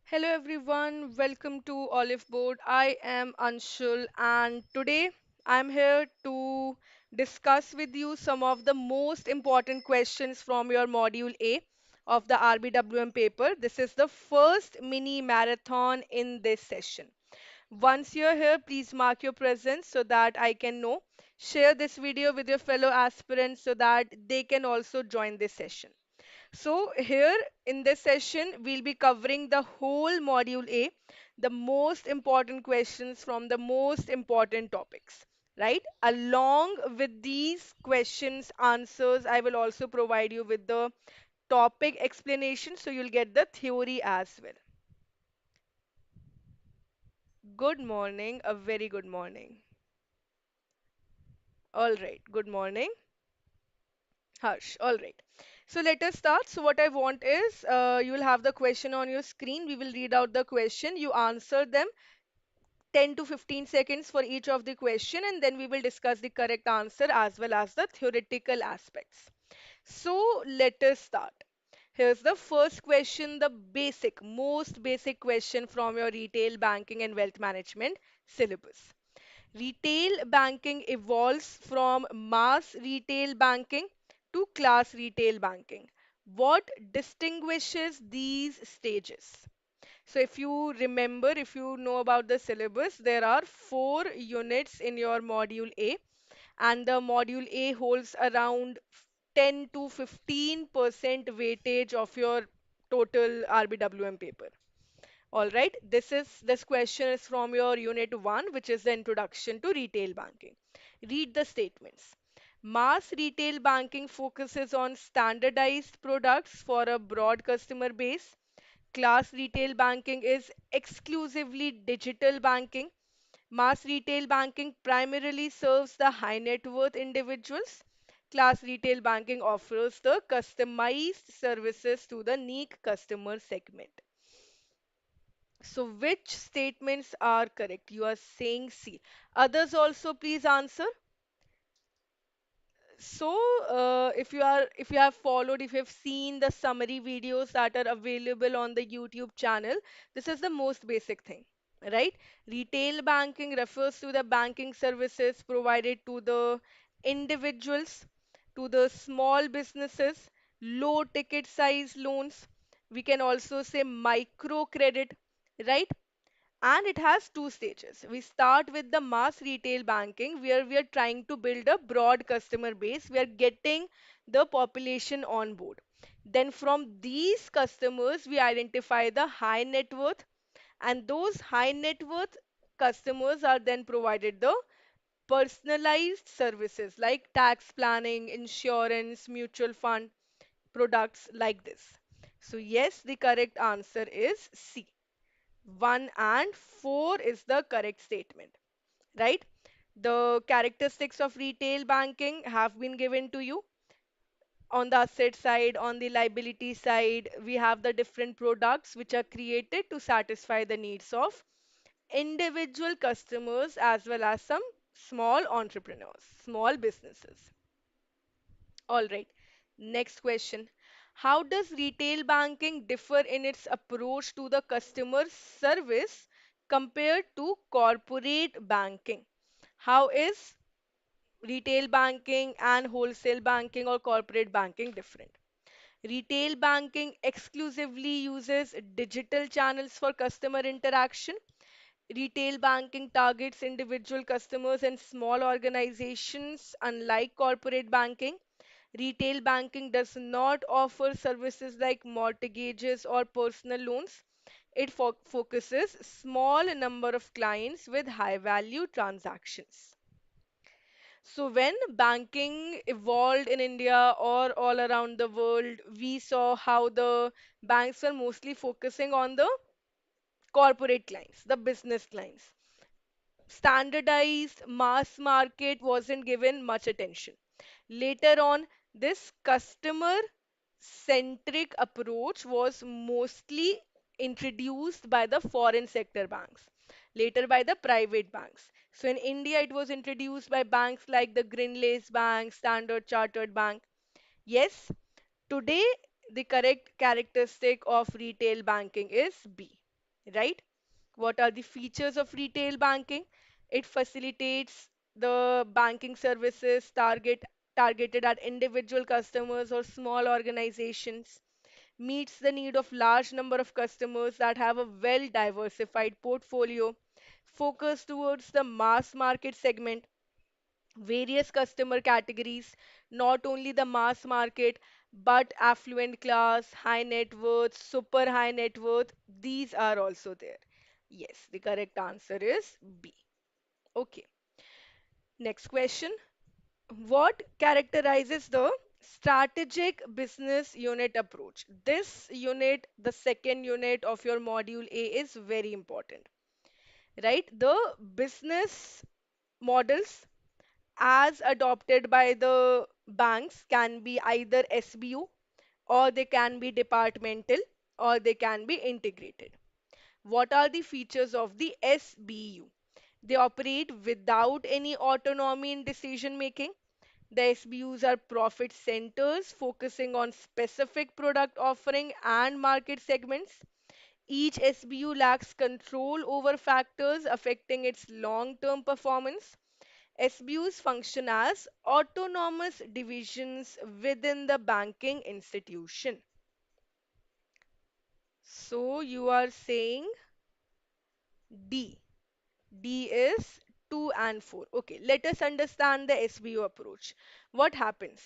Hello everyone, welcome to Oliveboard. I am Anshul and today I'm here to discuss with you some of the most important questions from your Module A of the RBWM paper. This is the first mini marathon in this session. Once you're here, please mark your presence so that I can know. Share this video with your fellow aspirants so that they can also join this session. So here in this session, we'll be covering the whole module A, the most important questions from the most important topics, right? Along with these questions, answers, I will also provide you with the topic explanation, so you'll get the theory as well. Good morning, a very good morning. All right, good morning. Harsh. All right. So let us start. So what I want is you will have the question on your screen. We will read out the question. You answer them 10 to 15 seconds for each of the question, and then we will discuss the correct answer as well as the theoretical aspects. So let us start. Here's the first question, the basic, most basic question from your retail banking and wealth management syllabus. Retail banking evolves from mass retail banking to class retail banking. What distinguishes these stages? So, if you remember, if you know about the syllabus, there are four units in your module A, and the module A holds around 10 to 15% weightage of your total RBWM paper. All right, this question is from your unit 1, which is the introduction to retail banking. Read the statements. Mass retail banking focuses on standardized products for a broad customer base. Class retail banking is exclusively digital banking. Mass retail banking primarily serves the high net worth individuals. Class retail banking offers the customized services to the niche customer segment. So, which statements are correct? You are saying C. Others also please answer. So, if you have followed, if you have seen the summary videos that are available on the YouTube channel, this is the most basic thing, right? Retail banking refers to the banking services provided to the individuals, to the small businesses, low ticket size loans. We can also say micro credit, right? And it has two stages. We start with the mass retail banking, where we are trying to build a broad customer base. We are getting the population on board. Then, from these customers, we identify the high net worth, and those high net worth customers are then provided the personalized services like tax planning, insurance, mutual fund products like this. So, yes, the correct answer is C. 1 and 4 is the correct statement, right? The characteristics of retail banking have been given to you. On the asset side, on the liability side, we have the different products which are created to satisfy the needs of individual customers as well as some small entrepreneurs, small businesses. All right. Next question. How does retail banking differ in its approach to the customer service compared to corporate banking? How is retail banking and wholesale banking or corporate banking different? Retail banking exclusively uses digital channels for customer interaction. Retail banking targets individual customers and small organizations, unlike corporate banking. Retail banking does not offer services like mortgages or personal loans. It focuses small number of clients with high value transactions. So when banking evolved in India or all around the world, we saw how the banks were mostly focusing on the corporate clients, the business clients. Standardized mass market wasn't given much attention. Later on, this customer centric approach was mostly introduced by the foreign sector banks, later by the private banks. So in India, it was introduced by banks like the Greenlace Bank, Standard Chartered Bank. Yes, today the correct characteristic of retail banking is B. right? What are the features of retail banking? It facilitates the banking services targeted at individual customers or small organizations, meets the need of large number of customers that have a well diversified portfolio, focus towards the mass market segment, various customer categories, not only the mass market, but affluent class, high net worth, super high net worth, these are also there. Yes, the correct answer is B. Okay, next question. What characterizes the strategic business unit approach? This unit, the second unit of your module A, is very important, right? The business models as adopted by the banks can be either SBU, or they can be departmental, or they can be integrated. What are the features of the SBU? They operate without any autonomy in decision making. The SBUs are profit centers focusing on specific product offering and market segments. Each SBU lacks control over factors affecting its long term performance. SBUs function as autonomous divisions within the banking institution. So you are saying D. D is 2 and 4. Okay, let us understand the SBU approach. What happens?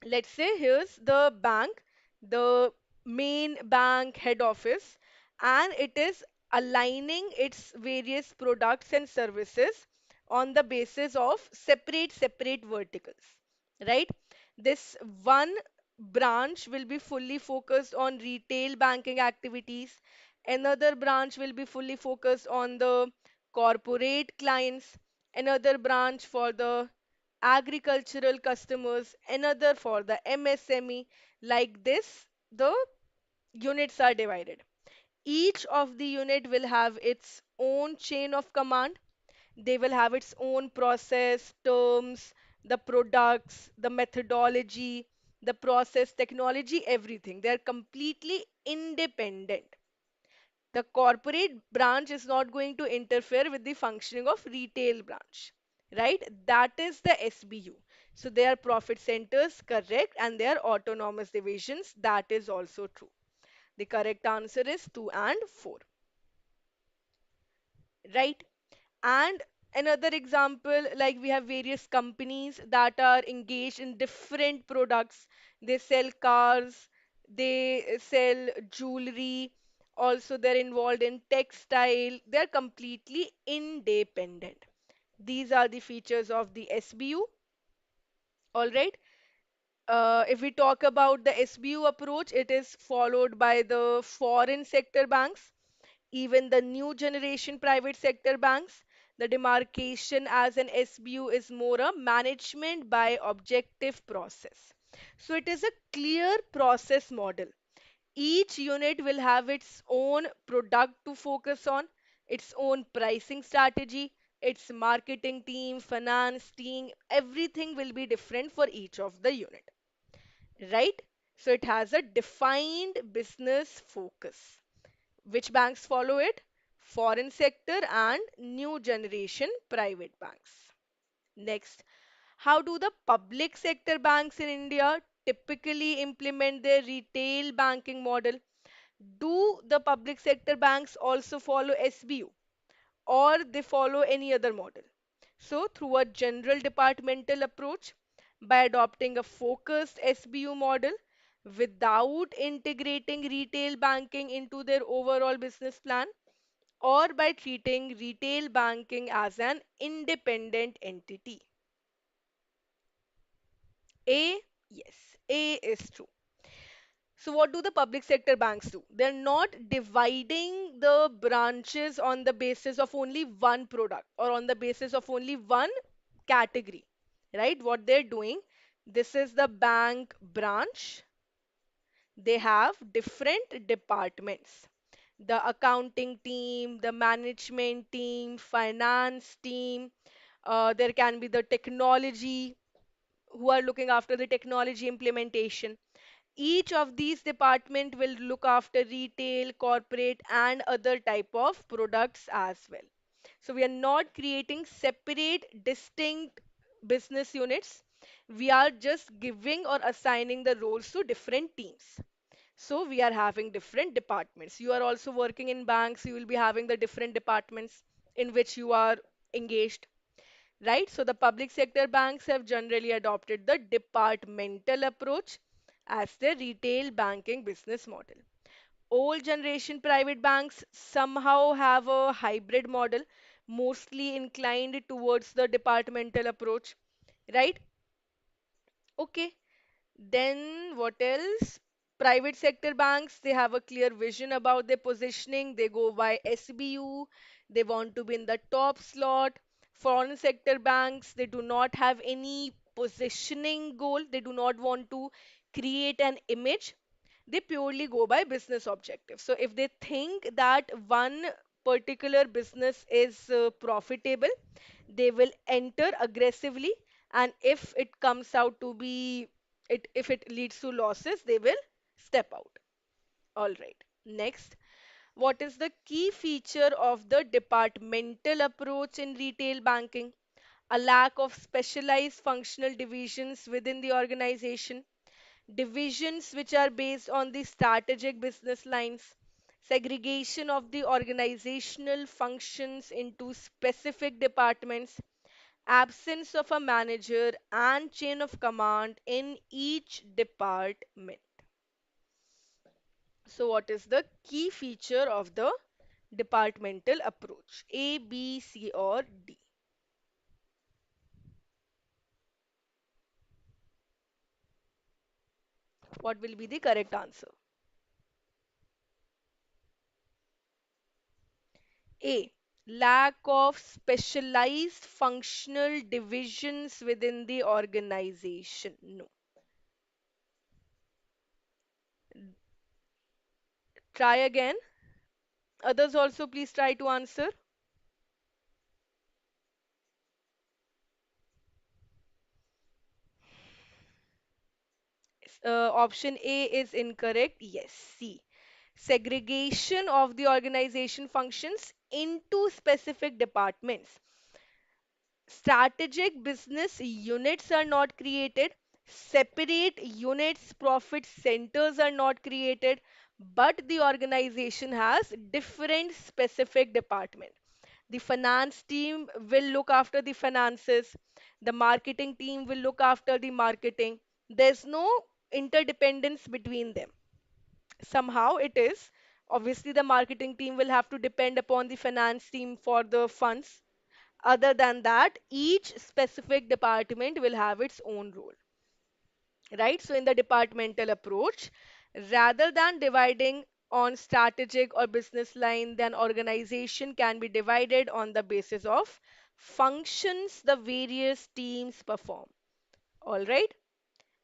Let's say here's the bank, the main bank head office, and it is aligning its various products and services on the basis of separate verticals, right? This one branch will be fully focused on retail banking activities, another branch will be fully focused on the corporate clients, another branch for the agricultural customers, another for the MSME. Like this, the units are divided. Each of the unit will have its own chain of command. They will have its own process, terms, the products, the methodology, the process, technology, everything. They are completely independent. The corporate branch is not going to interfere with the functioning of retail branch, right? That is the SBU. So they are profit centers, correct, and they are autonomous divisions. That is also true. The correct answer is 2 and 4, right? And another example, like we have various companies that are engaged in different products. They sell cars, they sell jewelry, also they're involved in textile. They're completely independent. These are the features of the SBU. All right. If we talk about the SBU approach, it is followed by the foreign sector banks, even the new generation private sector banks. The demarcation as an SBU is more a management by objective process. So it is a clear process model. Each unit will have its own product to focus on, its own pricing strategy, its marketing team, finance team, everything will be different for each of the unit, right? So it has a defined business focus. Which banks follow it? Foreign sector and new generation private banks. Next, how do the public sector banks in India typically implement their retail banking model? Do the public sector banks also follow SBU, or they follow any other model? So, through a general departmental approach, by adopting a focused SBU model without integrating retail banking into their overall business plan, or by treating retail banking as an independent entity. A, yes, A is true. So, what do the public sector banks do? They're not dividing the branches on the basis of only one product or on the basis of only one category, right? What they're doing, this is the bank branch. They have different departments: the accounting team, the management team, finance team. There can be the technology, who are looking after the technology implementation. Each of these department will look after retail, corporate, and other type of products as well. So we are not creating separate, distinct business units. We are just giving or assigning the roles to different teams. So we are having different departments. You are also working in banks, you will be having the different departments in which you are engaged, right? So the public sector banks have generally adopted the departmental approach as their retail banking business model. Old generation private banks somehow have a hybrid model, mostly inclined towards the departmental approach, right? Okay. Then what else? Private sector banks, they have a clear vision about their positioning. They go by SBU. They want to be in the top slot. Foreign sector banks, they do not have any positioning goal. They do not want to create an image. They purely go by business objectives. So if they think that one particular business is profitable, they will enter aggressively, and if it comes out to be if it leads to losses, they will step out. All right. Next, what is the key feature of the departmental approach in retail banking? A lack of specialized functional divisions within the organization, divisions which are based on the strategic business lines, segregation of the organizational functions into specific departments, absence of a manager and chain of command in each department. So, what is the key feature of the departmental approach? A, B, C, or D? What will be the correct answer? A. Lack of specialized functional divisions within the organization. No. Try again. Others also please try to answer. Option A is incorrect. Yes, C. Segregation of the organization functions into specific departments. Strategic business units are not created, separate units, profit centers are not created, but the organization has different specific department. The finance team will look after the finances, the marketing team will look after the marketing. There's no interdependence between them. Somehow it is. Obviously, the marketing team will have to depend upon the finance team for the funds. Other than that, each specific department will have its own role, right? So, in the departmental approach, rather than dividing on strategic or business line, then organization can be divided on the basis of functions the various teams perform. All right.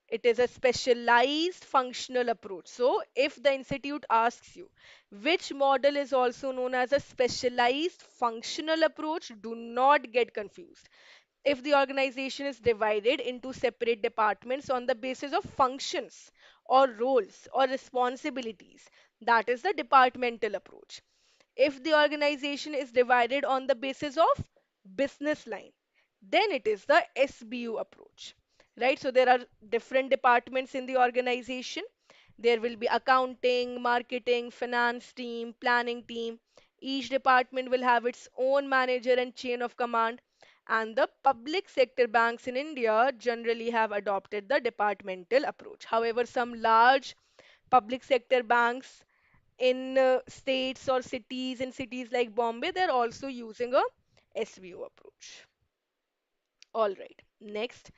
It is a specialized functional approach. So, if the institute asks you which model is also known as a specialized functional approach, do not get confused. If the organization is divided into separate departments on the basis of functions or roles or responsibilities, that is the departmental approach. If the organization is divided on the basis of business line, then it is the SBU approach, right? So there are different departments in the organization. There will be accounting, marketing, finance team, planning team. Each department will have its own manager and chain of command. And the public sector banks in India generally have adopted the departmental approach. However, some large public sector banks in states or cities, in cities like Bombay, they're also using a SVO approach. All right. Next,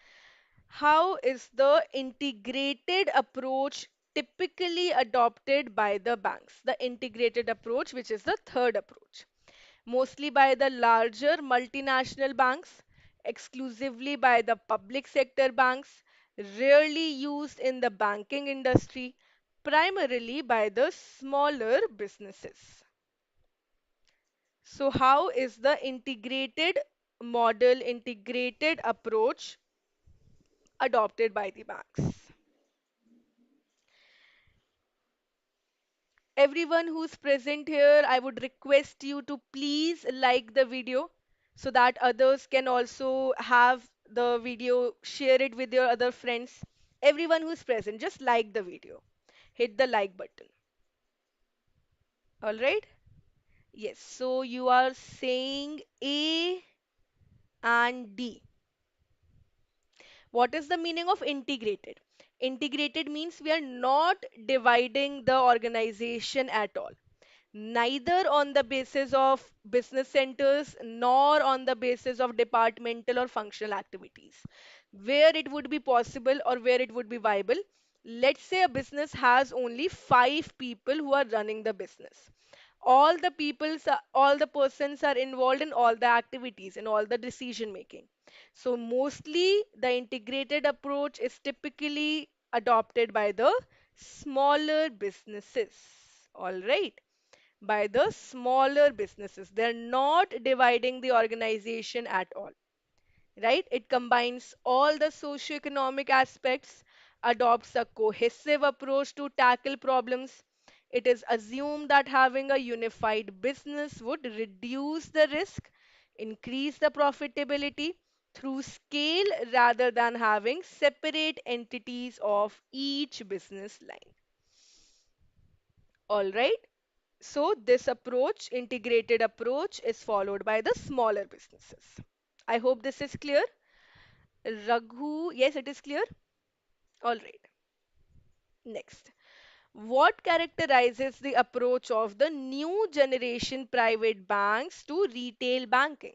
how is the integrated approach typically adopted by the banks? The integrated approach, which is the third approach, mostly by the larger multinational banks, exclusively by the public sector banks, rarely used in the banking industry, primarily by the smaller businesses. So, how is the integrated model, integrated approach adopted by the banks? Everyone who's present here, I would request you to please like the video so that others can also have the video, share it with your other friends. Everyone who's present, just like the video. Hit the like button. All right? Yes. So you are saying A and D. What is the meaning of integrated? Integrated means we are not dividing the organization at all, neither on the basis of business centers nor on the basis of departmental or functional activities. Where it would be possible or where it would be viable, let's say a business has only 5 people who are running the business. All the persons are involved in all the activities and all the decision making. So mostly the integrated approach is typically adopted by the smaller businesses. All right, by the smaller businesses. They're not dividing the organization at all, right? It combines all the socioeconomic aspects, adopts a cohesive approach to tackle problems. It is assumed that having a unified business would reduce the risk, increase the profitability through scale rather than having separate entities of each business line. All right. So this approach, integrated approach, is followed by the smaller businesses. I hope this is clear. Raghu, yes, it is clear. All right. Next. What characterizes the approach of the new generation private banks to retail banking?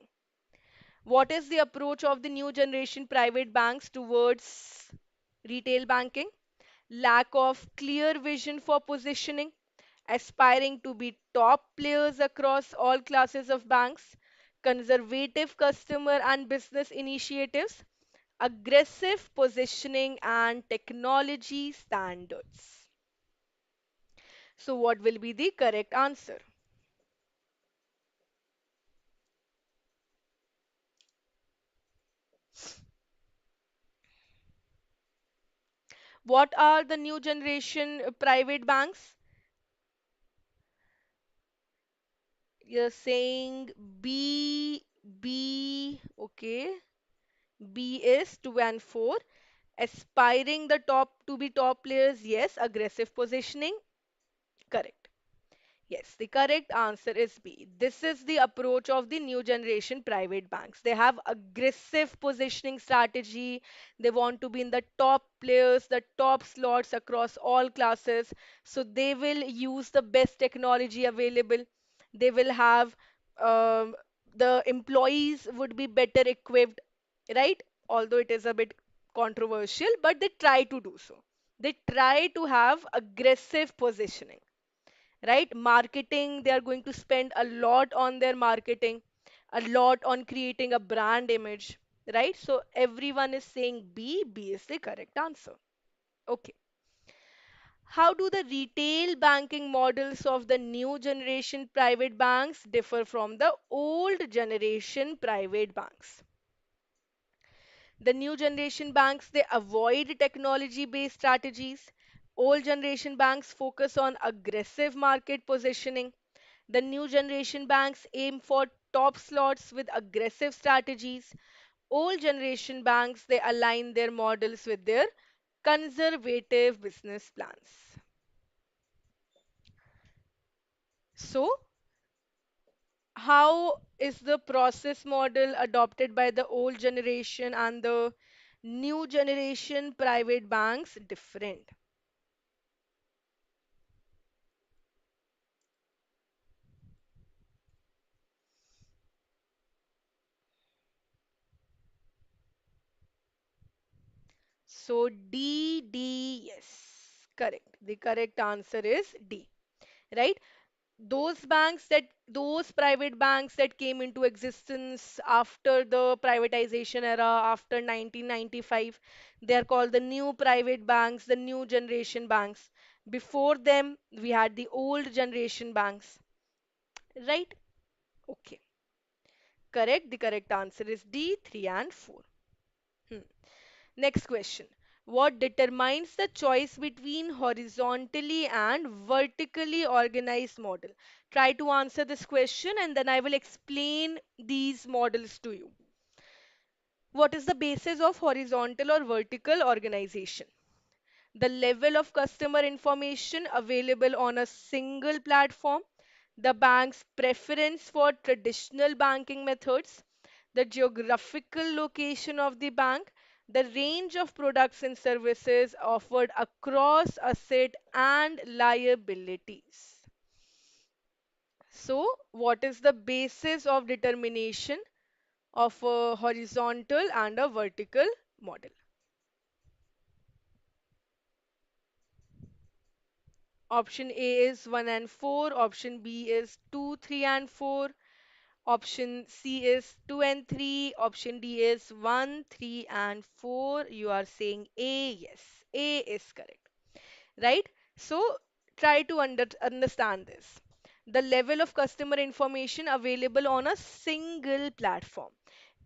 What is the approach of the new generation private banks towards retail banking? Lack of clear vision for positioning, aspiring to be top players across all classes of banks, conservative customer and business initiatives, aggressive positioning, and technology standards. So, what will be the correct answer? What are the new generation private banks? You're saying okay. B is 2 and 4. Aspiring the top to be top players, yes. Aggressive positioning, correct. Yes, the correct answer is B. This is the approach of the new generation private banks. They have aggressive positioning strategy. They want to be in the top players, the top slots across all classes. So they will use the best technology available. They will have the employees would be better equipped, right? Although it is a bit controversial, but they try to do so. They try to have aggressive positioning, right? Marketing, they are going to spend a lot on their marketing, a lot on creating a brand image, right? So everyone is saying B is the correct answer. Okay. How do the retail banking models of the new generation private banks differ from the old generation private banks? The new generation banks, they avoid technology based strategies. Old generation banks focus on aggressive market positioning. The new generation banks aim for top slots with aggressive strategies. Old generation banks, they align their models with their conservative business plans. So, how is the process model adopted by the old generation and the new generation private banks different? So, yes, correct. The correct answer is D, right? Those private banks that came into existence after the privatization era, after 1995, they are called the new private banks, the new generation banks. Before them we had the old generation banks, right? Okay, correct. The correct answer is D, 3 and 4. Hmm. Next question. What determines the choice between horizontally and vertically organized model? Try to answer this question and then I will explain these models to you. What is the basis of horizontal or vertical organization? The level of customer information available on a single platform, the bank's preference for traditional banking methods, the geographical location of the bank, the range of products and services offered across asset and liabilities. So, what is the basis of determination of a horizontal and a vertical model? Option A is 1 and 4, option B is 2, 3 and 4, option C is 2 and 3, option D is 1, 3 and 4. You are saying A, yes, A is correct, right? So try to understand this. The level of customer information available on a single platform.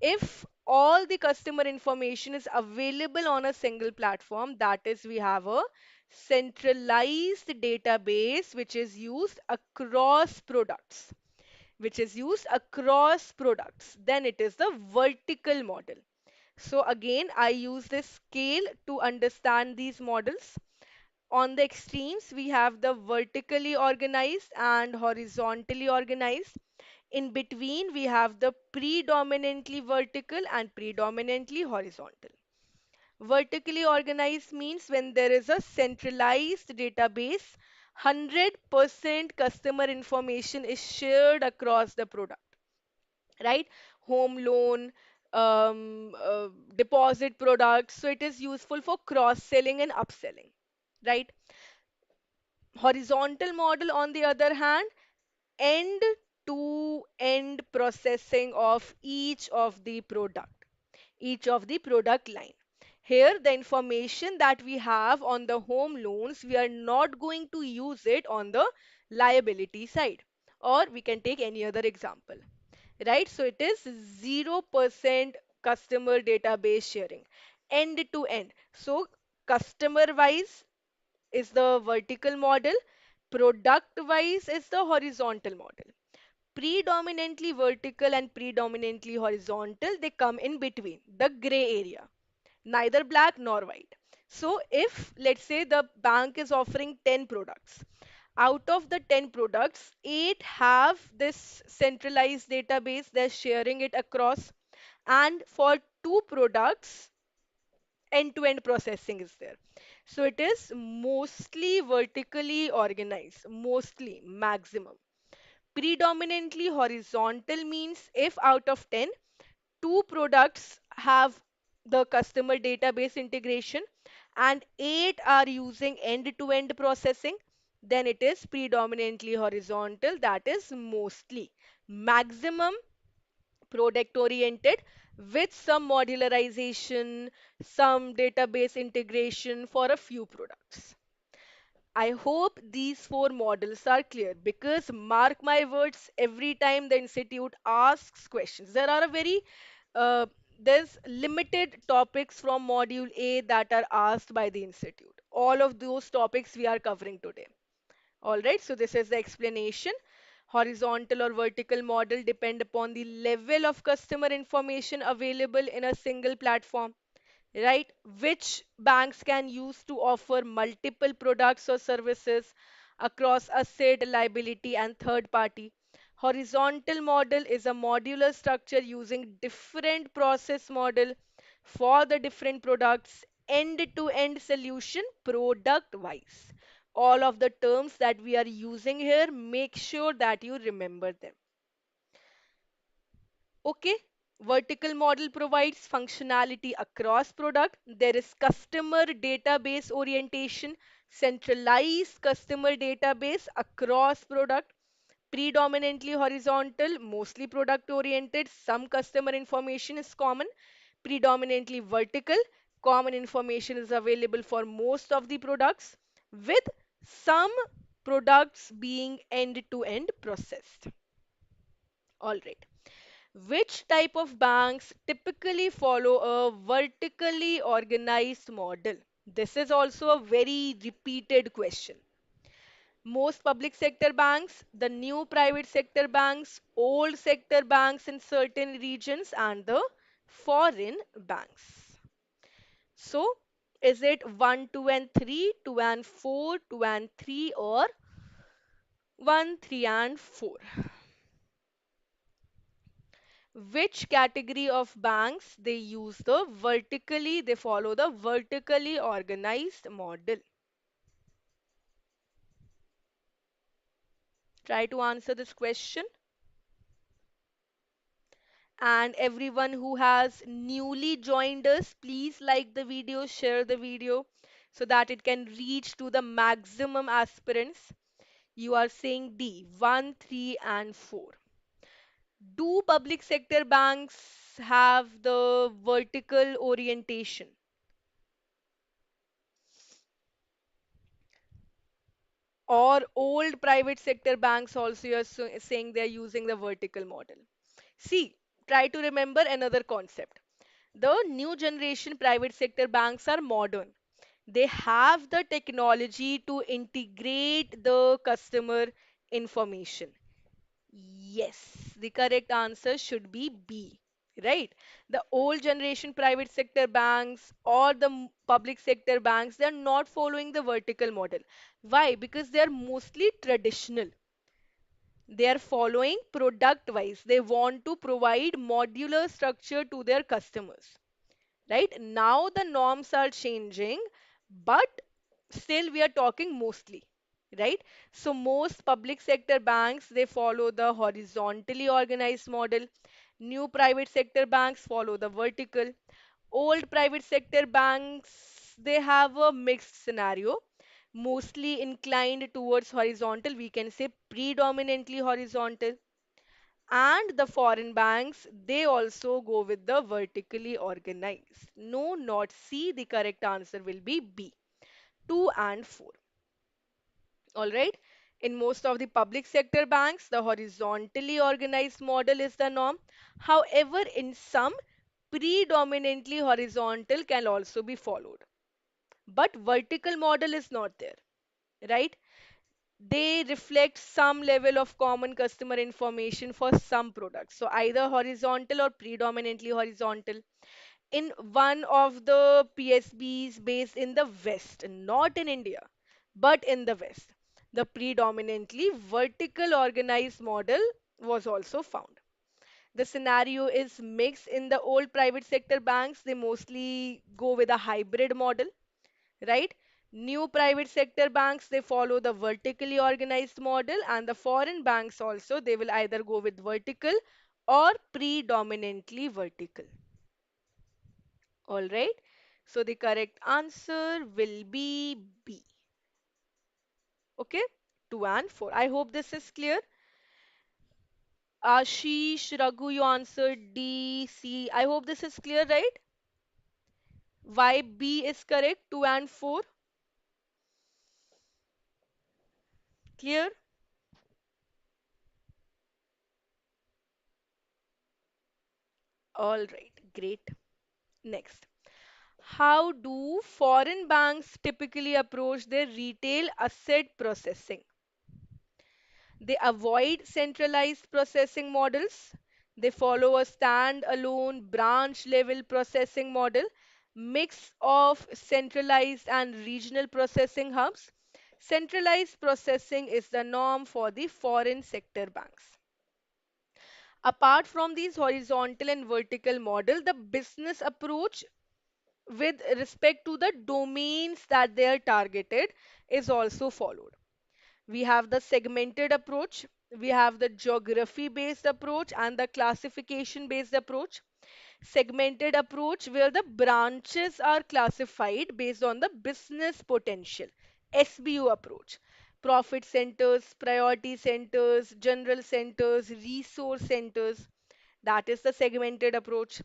If all the customer information is available on a single platform, that is, we have a centralized database which is used across products, then it is the vertical model. So again, I use this scale to understand these models. On the extremes, we have the vertically organized and horizontally organized. In between, we have the predominantly vertical and predominantly horizontal. Vertically organized means when there is a centralized database, 100% customer information is shared across the product, right? Home loan, deposit products. So it is useful for cross-selling and upselling, right? Horizontal model, on the other hand, end-to-end processing of each of the product line. Here, the information that we have on the home loans, we are not going to use it on the liability side. Or we can take any other example, right? So it is 0% customer database sharing, end to end. So customer wise is the vertical model, product wise is the horizontal model. Predominantly vertical and predominantly horizontal, they come in between, the gray area, neither black nor white. So if let's say the bank is offering 10 products, out of the 10 products, 8 have this centralized database, they're sharing it across, and for 2 products, end-to-end processing is there. So it is mostly vertically organized, mostly, maximum. Predominantly horizontal means if out of 10, 2 products have the customer database integration and 8 are using end-to-end processing, then it is predominantly horizontal, that is mostly. Maximum product oriented with some modularization, some database integration for a few products. I hope these four models are clear because mark my words, every time the institute asks questions, there are a very there's limited topics from module A that are asked by the institute. All of those topics we are covering today. All right, so this is the explanation. Horizontal or vertical model depend upon the level of customer information available in a single platform, right? Which banks can use to offer multiple products or services across asset, liability, and third party. Horizontal model is a modular structure using different process model for the different products, end-to-end solution product wise. All of the terms that we are using here, make sure that you remember them. Okay, vertical model provides functionality across product. There is customer database orientation, centralized customer database across product. Predominantly horizontal, mostly product oriented. Some customer information is common. Predominantly vertical, common information is available for most of the products, with some products being end-to-end processed. All right. Which type of banks typically follow a vertically organized model? This is also a very repeated question. Most public sector banks, the new private sector banks, old sector banks in certain regions, and the foreign banks. So, is it 1, 2, and 3, 2 and 4, 2 and 3, or 1, 3, and 4? Which category of banks they follow the vertically organized model? Try to answer this question. And everyone who has newly joined us, please like the video, share the video so that it can reach to the maximum aspirants. You are saying D, 1, 3, and 4. Do public sector banks have the vertical orientation? Or old private sector banks also you're saying they're using the vertical model? See, try to remember another concept. The new generation private sector banks are modern. They have the technology to integrate the customer information. Yes, the correct answer should be B, right? The old generation private sector banks or the public sector banks, they're not following the vertical model. Why? Because they're mostly traditional. They are following product wise. They want to provide modular structure to their customers. Right? Now the norms are changing, but still we are talking mostly. Right? So most public sector banks they follow the horizontally organized model. New private sector banks follow the vertical. Old private sector banks they have a mixed scenario, mostly inclined towards horizontal. We can say predominantly horizontal. And the foreign banks, they also go with the vertically organized. No, not C. The correct answer will be B. 2 and 4. All right. In most of the public sector banks, the horizontally organized model is the norm. However, in some, predominantly horizontal can also be followed. But vertical model is not there, right? They reflect some level of common customer information for some products. So either horizontal or predominantly horizontal. In one of the PSBs based in the West, not in India, but in the West, the predominantly vertical organized model was also found. The scenario is mixed in the old private sector banks. They mostly go with a hybrid model, right? New private sector banks, they follow the vertically organized model, and the foreign banks also, they will either go with vertical or predominantly vertical. All right. So the correct answer will be B. Okay. 2 and 4. I hope this is clear. Ashish, Raghu, you answered D, C. I hope this is clear, right? Why B is correct? 2 and 4. Clear? All right. Great. Next. How do foreign banks typically approach their retail asset processing? They avoid centralized processing models. They follow a stand-alone branch level processing model, mix of centralized and regional processing hubs. Centralized processing is the norm for the foreign sector banks. Apart from these horizontal and vertical model, the business approach with respect to the domains that they are targeted is also followed. We have the segmented approach, we have the geography based approach, and the classification based approach. Segmented approach where the branches are classified based on the business potential. SBU approach. Profit centers, priority centers, general centers, resource centers. That is the segmented approach.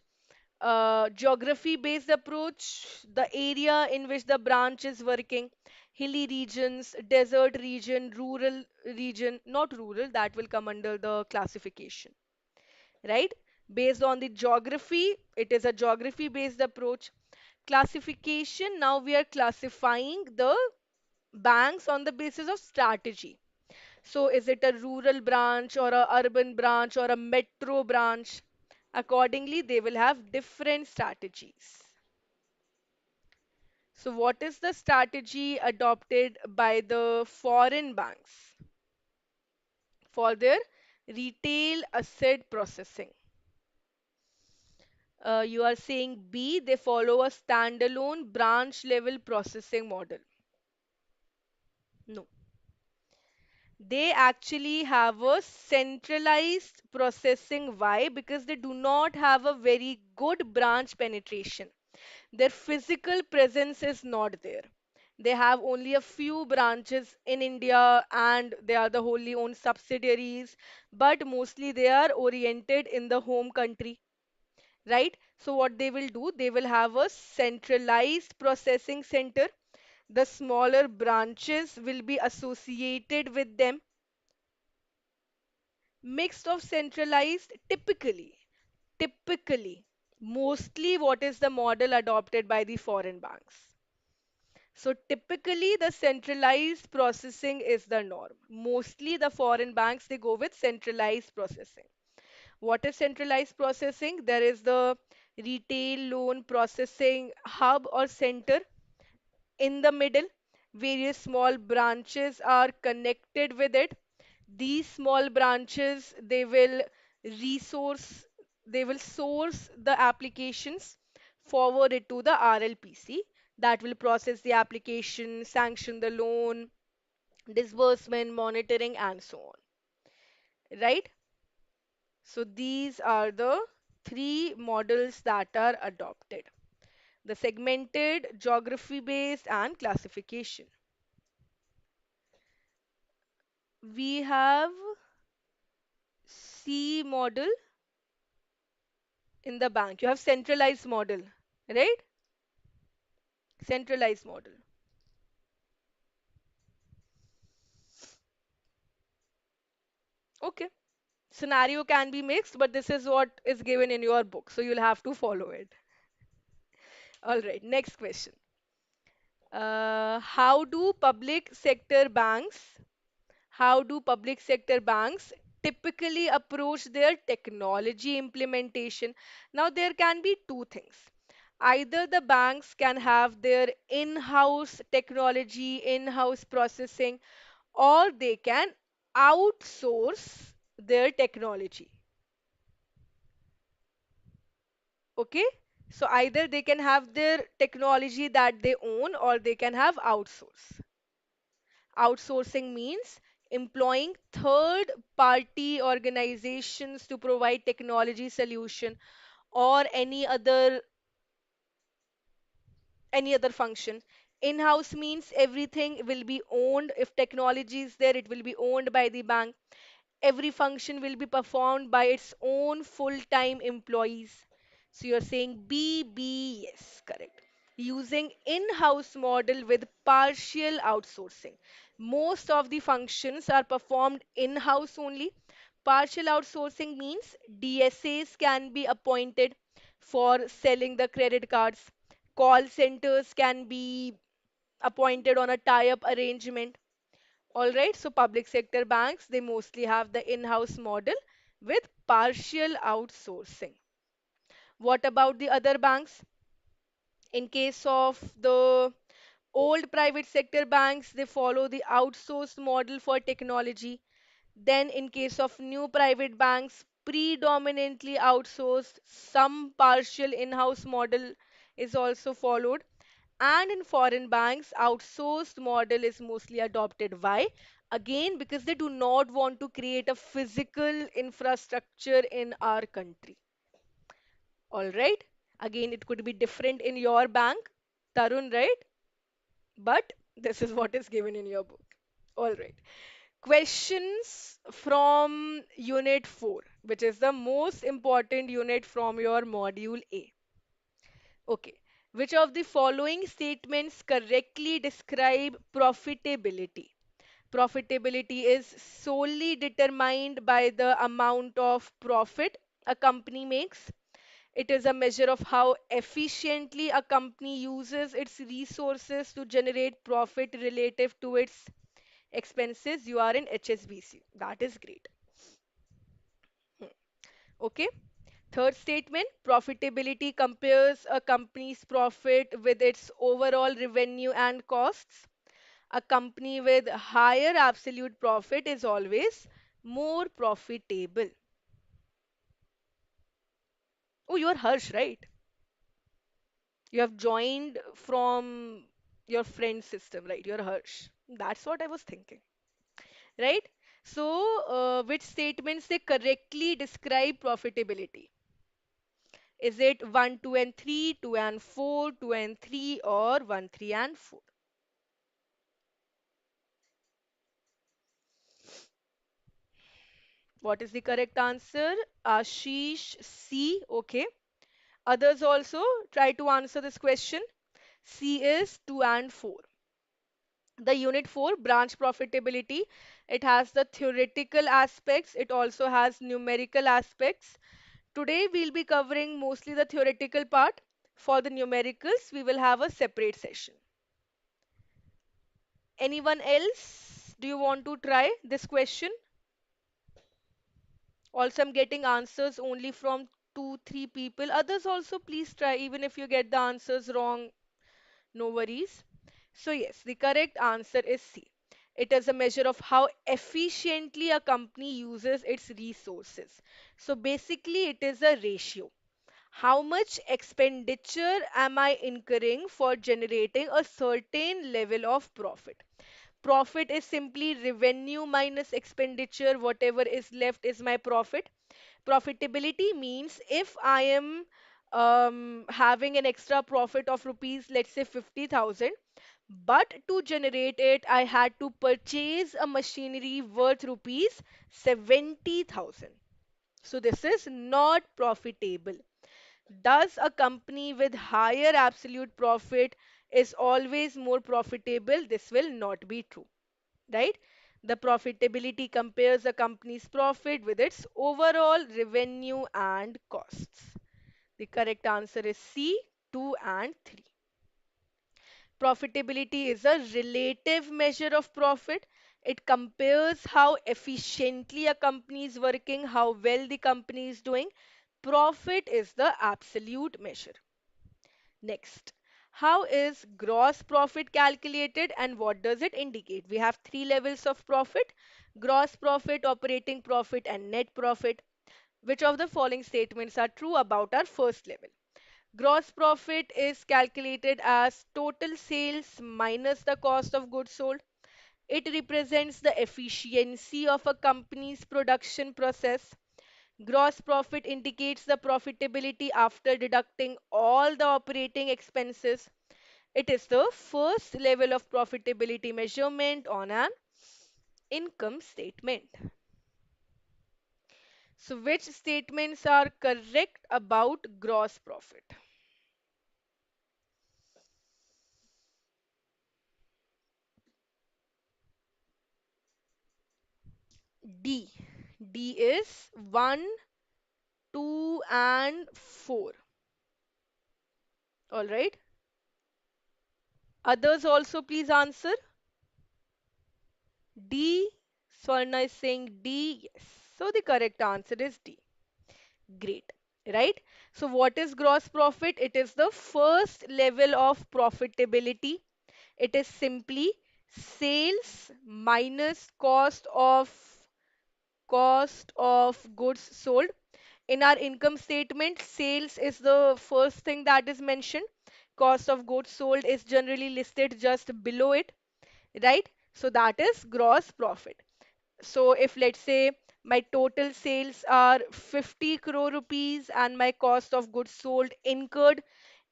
Geography based approach, the area in which the branch is working, hilly regions, desert region, rural region, not rural, that will come under the classification, right? Based on the geography, it is a geography based approach. Classification, now we are classifying the banks on the basis of strategy. So, is it a rural branch or a urban branch or a metro branch? Accordingly, they will have different strategies. So, what is the strategy adopted by the foreign banks for their retail asset processing? You are saying B, they follow a standalone branch level processing model. No, they actually have a centralized processing. Why? Because they do not have a very good branch penetration. Their physical presence is not there. They have only a few branches in India and they are the wholly owned subsidiaries, but mostly they are oriented in the home country, right? So, what they will do, they will have a centralized processing center. The smaller branches will be associated with them, mixed of centralized typically, mostly what is the model adopted by the foreign banks. So typically the centralized processing is the norm. Mostly the foreign banks they go with centralized processing. What is centralized processing? There is the retail loan processing hub or center in the middle. Various small branches are connected with it. These small branches resource they will source the applications, forward it to the RLPC that will process the application, sanction the loan, disbursement, monitoring, and so on. Right? So these are the three models that are adopted: the segmented, geography based, and classification. We have C model in the bank. You have centralized model, right? Centralized model. Okay. Scenario can be mixed, but this is what is given in your book, so you'll have to follow it. All right, next question. How do public sector banks how do public sector banks typically approach their technology implementation? Now, there can be two things. Either the banks can have their in-house technology, in-house processing, or they can outsource their technology. Okay? So either they can have their technology that they own or they can have outsource. Outsourcing means employing third party organizations to provide technology solution or any other function. In-house means everything will be owned. If technology is there, it will be owned by the bank. Every function will be performed by its own full-time employees. So you're saying B, B, yes, correct. Using in-house model with partial outsourcing. Most of the functions are performed in-house only. Partial outsourcing means DSAs can be appointed for selling the credit cards. Call centers can be appointed on a tie-up arrangement. All right, so public sector banks, they mostly have the in-house model with partial outsourcing. What about the other banks? In case of the old private sector banks, they follow the outsourced model for technology. Then, in case of new private banks, predominantly outsourced, some partial in-house model is also followed. And in foreign banks, outsourced model is mostly adopted. Why? Again, because they do not want to create a physical infrastructure in our country. All right. Again, it could be different in your bank, Tarun, right? But this is what is given in your book. All right. Questions from Unit 4, which is the most important unit from your Module A. Okay. Which of the following statements correctly describe profitability? Profitability is solely determined by the amount of profit a company makes. It is a measure of how efficiently a company uses its resources to generate profit relative to its expenses. You are in HSBC. That is great. Okay. Third statement, profitability compares a company's profit with its overall revenue and costs. A company with higher absolute profit is always more profitable. Oh, you're Harsh, right? You have joined from your friend's system, right? You're Harsh. That's what I was thinking, right? So, which statements they correctly describe profitability? Is it 1, 2, and 3, 2 and 4, 2 and 3, or 1, 3, and 4? What is the correct answer? Ashish C. Okay. Others also try to answer this question. C is 2 and 4. The unit 4, branch profitability, it has the theoretical aspects, it also has numerical aspects. Today we'll be covering mostly the theoretical part. For the numericals, we will have a separate session. Anyone else? Do you want to try this question? Also, I'm getting answers only from 2, 3 people. Others also, please try, even if you get the answers wrong, no worries. So, yes, the correct answer is C. It is a measure of how efficiently a company uses its resources. So, basically, it is a ratio. How much expenditure am I incurring for generating a certain level of profit? Profit is simply revenue minus expenditure. Whatever is left is my profit. Profitability means if I am having an extra profit of rupees, let's say 50,000, but to generate it, I had to purchase a machinery worth rupees 70,000. So this is not profitable. Does a company with higher absolute profit is always more profitable? This will not be true, right? The profitability compares a company's profit with its overall revenue and costs. The correct answer is C, 2 and 3. Profitability is a relative measure of profit. It compares how efficiently a company is working, how well the company is doing. Profit is the absolute measure. Next, how is gross profit calculated and what does it indicate? We have three levels of profit: gross profit, operating profit, and net profit. Which of the following statements are true about our first level? Gross profit is calculated as total sales minus the cost of goods sold. It represents the efficiency of a company's production process. Gross profit indicates the profitability after deducting all the operating expenses. It is the first level of profitability measurement on an income statement. So, which statements are correct about gross profit? D. D is 1, 2, and 4. All right. Others also please answer. D. Swarna is saying D. Yes. So the correct answer is D. Great. Right? So what is gross profit? It is the first level of profitability. It is simply sales minus cost of goods sold. In our income statement, sales is the first thing that is mentioned. Cost of goods sold is generally listed just below it, right? So that is gross profit. So if let's say my total sales are 50 crore rupees and my cost of goods sold incurred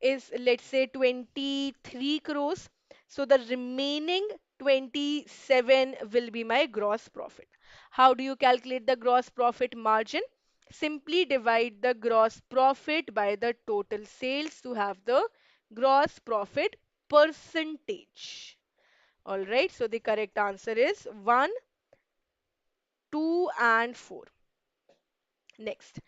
is let's say 23 crores, so the remaining 27 will be my gross profit. How do you calculate the gross profit margin? Simply divide the gross profit by the total sales to have the gross profit percentage. All right, so the correct answer is 1, 2, and 4. Next,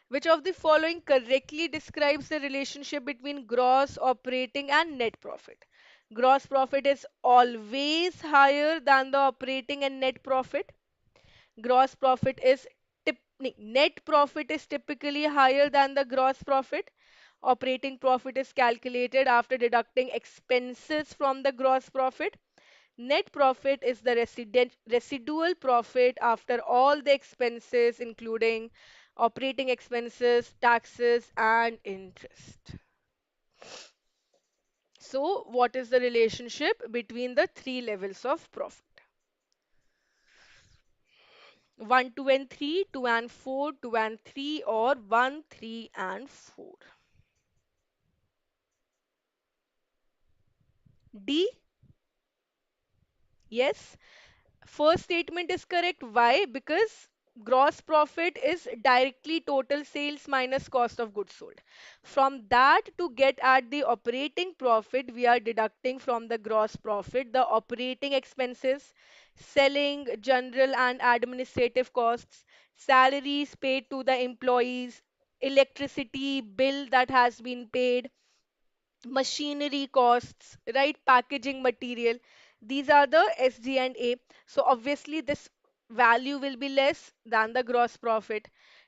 Which of the following correctly describes the relationship between gross operating and net profit? Gross profit is always higher than the operating and net profit. Gross profit is net profit is typically higher than the gross profit. Operating profit is calculated after deducting expenses from the gross profit. Net profit is the residual profit after all the expenses, including operating expenses, taxes, and interest. So, what is the relationship between the three levels of profit? 1, 2, and 3, 2 and 4, 2 and 3, or 1, 3, and 4? D, yes. First statement is correct. Why? Because gross profit is directly total sales minus cost of goods sold. From that, to get at the operating profit, we are deducting from the gross profit the operating expenses, selling, general and administrative costs, salaries paid to the employees, electricity bill that has been paid, machinery costs, right? Packaging material. These are the SG and A. So obviously this value will be less than the gross profit.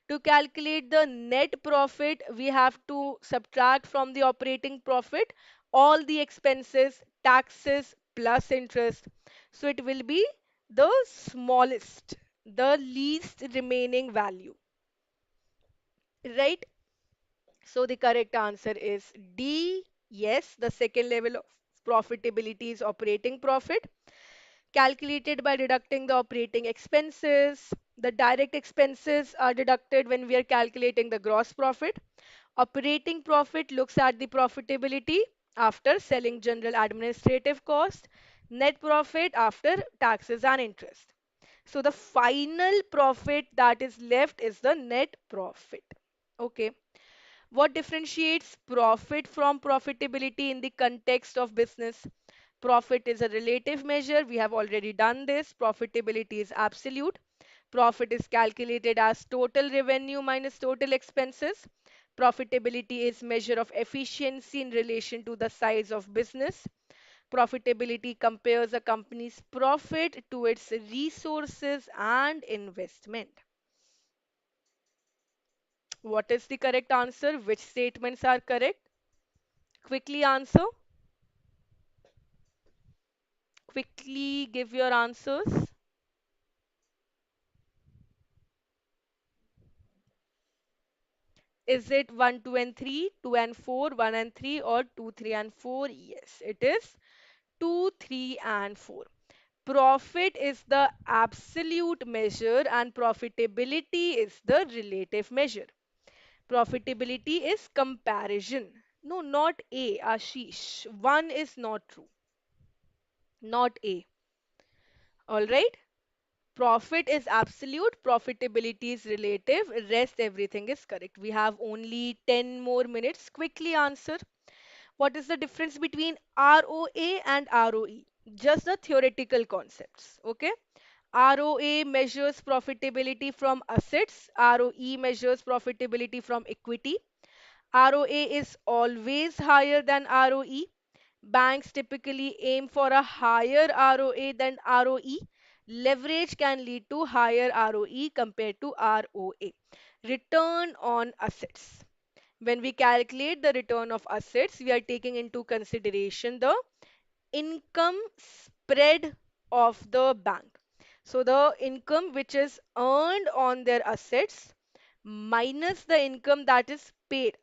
To calculate the net profit, we have to subtract from the operating profit all the expenses, taxes plus interest. So it will be the smallest, the least remaining value, right? So the correct answer is D. Yes, the second level of profitability is operating profit, calculated by deducting the operating expenses. The direct expenses are deducted when we are calculating the gross profit. Operating profit looks at the profitability after selling general administrative cost, net profit after taxes and interest. So the final profit that is left is the net profit. Okay. What differentiates profit from profitability in the context of business? Profit is a relative measure. We have already done this. Profitability is absolute. Profit is calculated as total revenue minus total expenses. Profitability is measure of efficiency in relation to the size of business. Profitability compares a company's profit to its resources and investment. What is the correct answer? Which statements are correct? Quickly answer. Quickly give your answers. Is it 1, 2, and 3, 2 and 4, 1 and 3, or 2, 3, and 4? Yes, it is 2, 3, and 4. Profit is the absolute measure and profitability is the relative measure. Profitability is comparison. No, not A, Ashish. 1 is not true. Not A. All right. Profit is absolute, profitability is relative, rest everything is correct. We have only 10 more minutes. Quickly answer. What is the difference between ROA and ROE? Just the theoretical concepts. Okay. ROA measures profitability from assets, ROE measures profitability from equity. ROA is always higher than ROE. Banks typically aim for a higher ROA than ROE. Leverage can lead to higher ROE compared to ROA. Return on assets. When we calculate the return of assets, we are taking into consideration the income spread of the bank. So the income which is earned on their assets minus the income that is paid,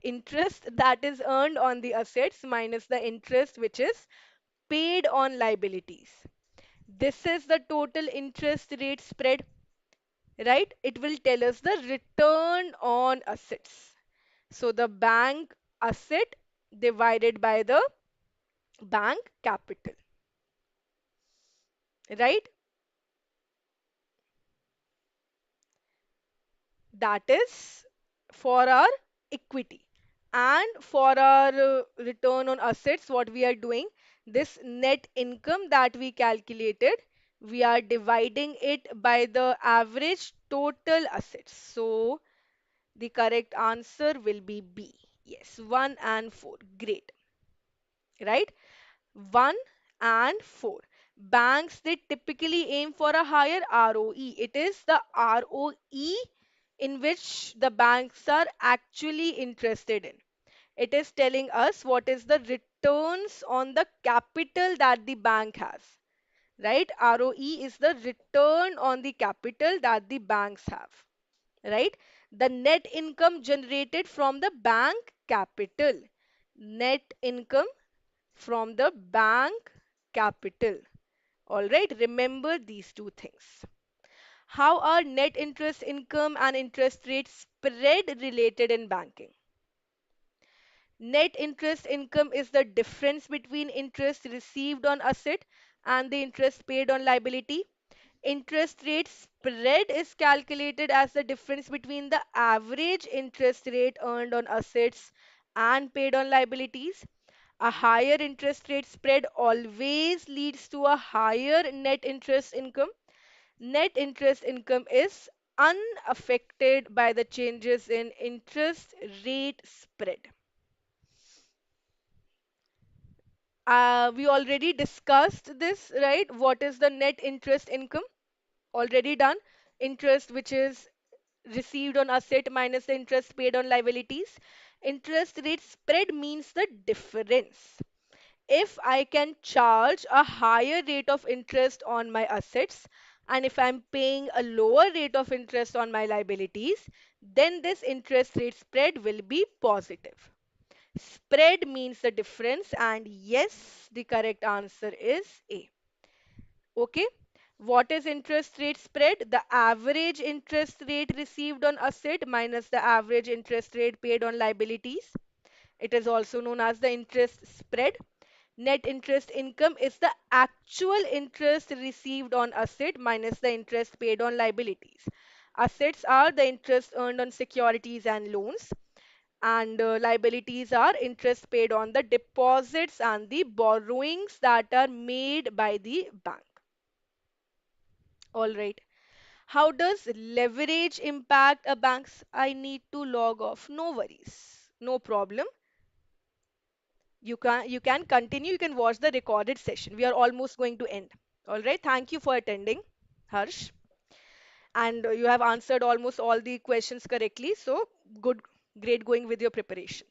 interest that is earned on the assets minus the interest which is paid on liabilities. This is the total interest rate spread, right? It will tell us the return on assets. So the bank asset divided by the bank capital, right? That is for our equity. And for our return on assets, what we are doing, this net income that we calculated, we are dividing it by the average total assets. So The correct answer will be B. Yes, 1 and 4. Great. Right? 1 and 4. Banks, they typically aim for a higher ROE. It is the ROE in which the banks are actually interested in. It is telling us what is the returns on the capital that the bank has. Right? ROE is the return on the capital that the banks have. Right? The net income generated from the bank capital. Net income from the bank capital. All right, remember these two things. How are net interest income and interest rate spread related in banking? Net interest income is the difference between interest received on asset and the interest paid on liability. Interest rate spread is calculated as the difference between the average interest rate earned on assets and paid on liabilities. A higher interest rate spread always leads to a higher net interest income. Net interest income is unaffected by the changes in interest rate spread. We already discussed this, right? What is the net interest income? Already done. Interest which is received on asset minus the interest paid on liabilities. Interest rate spread means the difference. If I can charge a higher rate of interest on my assets and if I'm paying a lower rate of interest on my liabilities, then this interest rate spread will be positive. Spread means the difference, and yes, the correct answer is A. Okay. What is interest rate spread? The average interest rate received on asset minus the average interest rate paid on liabilities. It is also known as the interest spread. Net interest income is the actual interest received on asset minus the interest paid on liabilities. Assets are the interest earned on securities and loans, and liabilities are interest paid on the deposits and the borrowings that are made by the bank. All right. How does leverage impact a bank's? I need to log off. No worries. No problem. You can continue. You can watch the recorded session. We are almost going to end. All right. Thank you for attending, Harsh. And you have answered almost all the questions correctly. So good, great going with your preparation.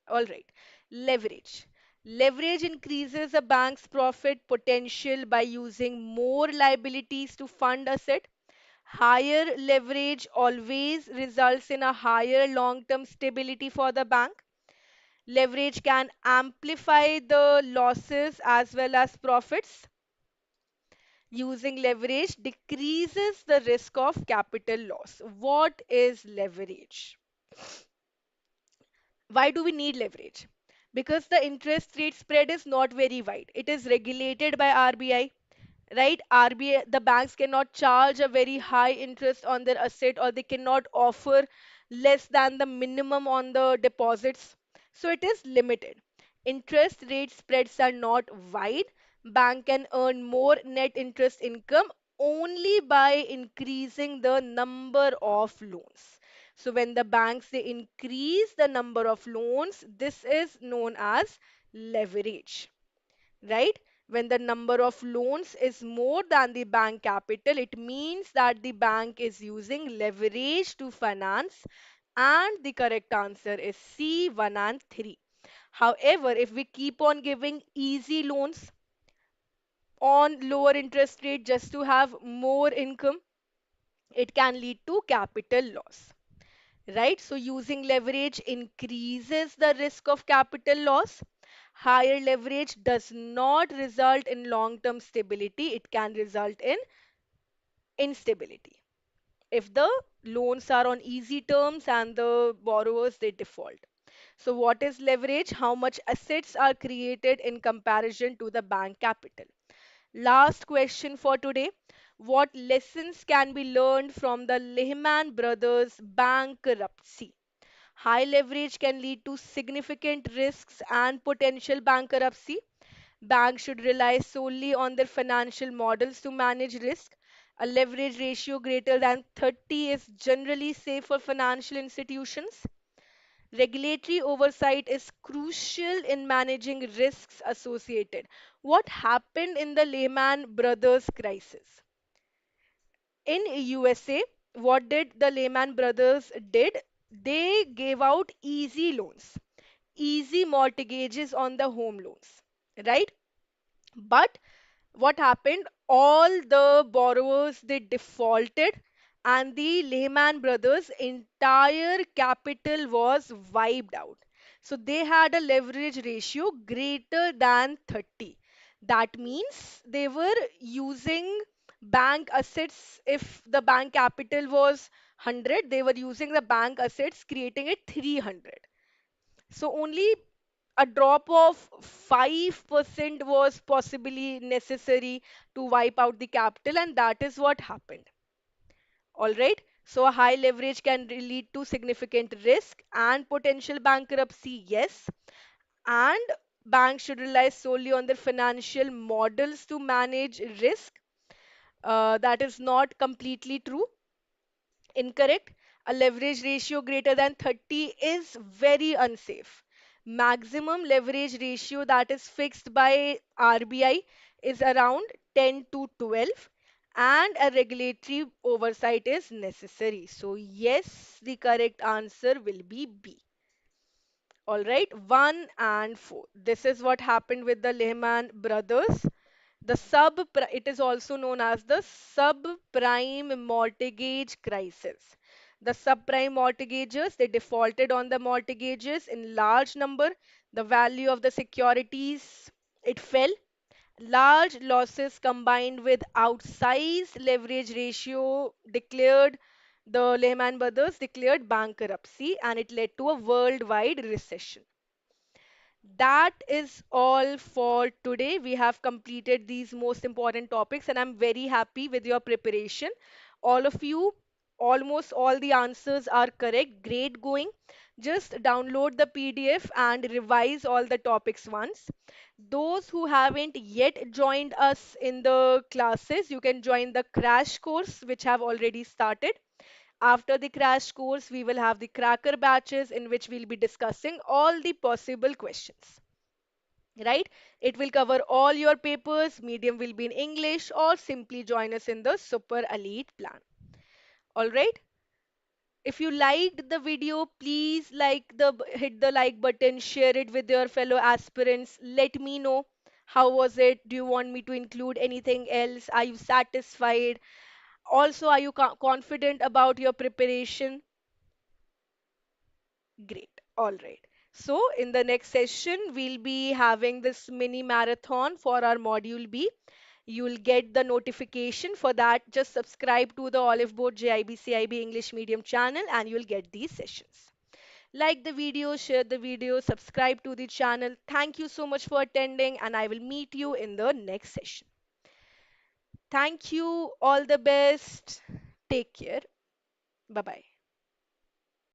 All right. Leverage. Leverage increases a bank's profit potential by using more liabilities to fund asset. Higher leverage always results in a higher long-term stability for the bank. Leverage can amplify the losses as well as profits. Using leverage decreases the risk of capital loss. What is leverage? Why do we need leverage? Because the interest rate spread is not very wide. It is regulated by RBI, right? RBI, the banks cannot charge a very high interest on their asset, or they cannot offer less than the minimum on the deposits. So it is limited. Interest rate spreads are not wide. Bank can earn more net interest income only by increasing the number of loans. So when the banks, they increase the number of loans, this is known as leverage, right? When the number of loans is more than the bank capital, it means that the bank is using leverage to finance, and the correct answer is C, 1 and 3. However, if we keep on giving easy loans on lower interest rate just to have more income, it can lead to capital loss, right? So using leverage increases the risk of capital loss. Higher leverage does not result in long-term stability. It can result in instability if the loans are on easy terms and the borrowers, they default. So what is leverage? How much assets are created in comparison to the bank capital? Last question for today. What lessons can be learned from the Lehman Brothers bankruptcy? High leverage can lead to significant risks and potential bankruptcy. Banks should rely solely on their financial models to manage risk. A leverage ratio greater than 30 is generally safe for financial institutions. Regulatory oversight is crucial in managing risks associated. What happened in the Lehman Brothers crisis? In USA, what did the Lehman Brothers did? They gave out easy loans, easy mortgages on the home loans, right? But what happened? All the borrowers they defaulted, and the Lehman Brothers' entire capital was wiped out. So they had a leverage ratio greater than 30. That means they were using bank assets. If the bank capital was 100, they were using the bank assets, creating it 300. So only a drop of 5% was possibly necessary to wipe out the capital, and that is what happened. All right. So a high leverage can lead to significant risk and potential bankruptcy, yes. And banks should rely solely on their financial models to manage risk. That is not completely true. Incorrect. A leverage ratio greater than 30 is very unsafe. Maximum leverage ratio that is fixed by RBI is around 10 to 12, and a regulatory oversight is necessary. So, yes, the correct answer will be B. All right, 1 and 4. This is what happened with the Lehman Brothers. It is also known as the subprime mortgage crisis. The subprime mortgages, they defaulted on the mortgages in large number. The value of the securities, it fell. Large losses combined with outsized leverage ratio declared the Lehman Brothers declared bankruptcy, and it led to a worldwide recession. That is all for today. We have completed these most important topics, and I'm very happy with your preparation. All of you, almost all the answers are correct. Great going. Just download the PDF and revise all the topics once. Those who haven't yet joined us in the classes, you can join the crash course, which have already started. After the crash course, we will have the cracker batches in which we'll be discussing all the possible questions, right? It will cover all your papers. Medium will be in English, or simply join us in the super elite plan. All right. If you liked the video, please hit the like button, share it with your fellow aspirants. Let me know how was it. Do you want me to include anything else? Are you satisfied? Also, are you confident about your preparation? Great. All right. So, in the next session, we'll be having this mini marathon for our module B. You'll get the notification for that. Just subscribe to the Oliveboard JIB CIB English Medium channel and you'll get these sessions. Like the video, share the video, subscribe to the channel. Thank you so much for attending, and I will meet you in the next session. Thank you. All the best. Take care. Bye bye.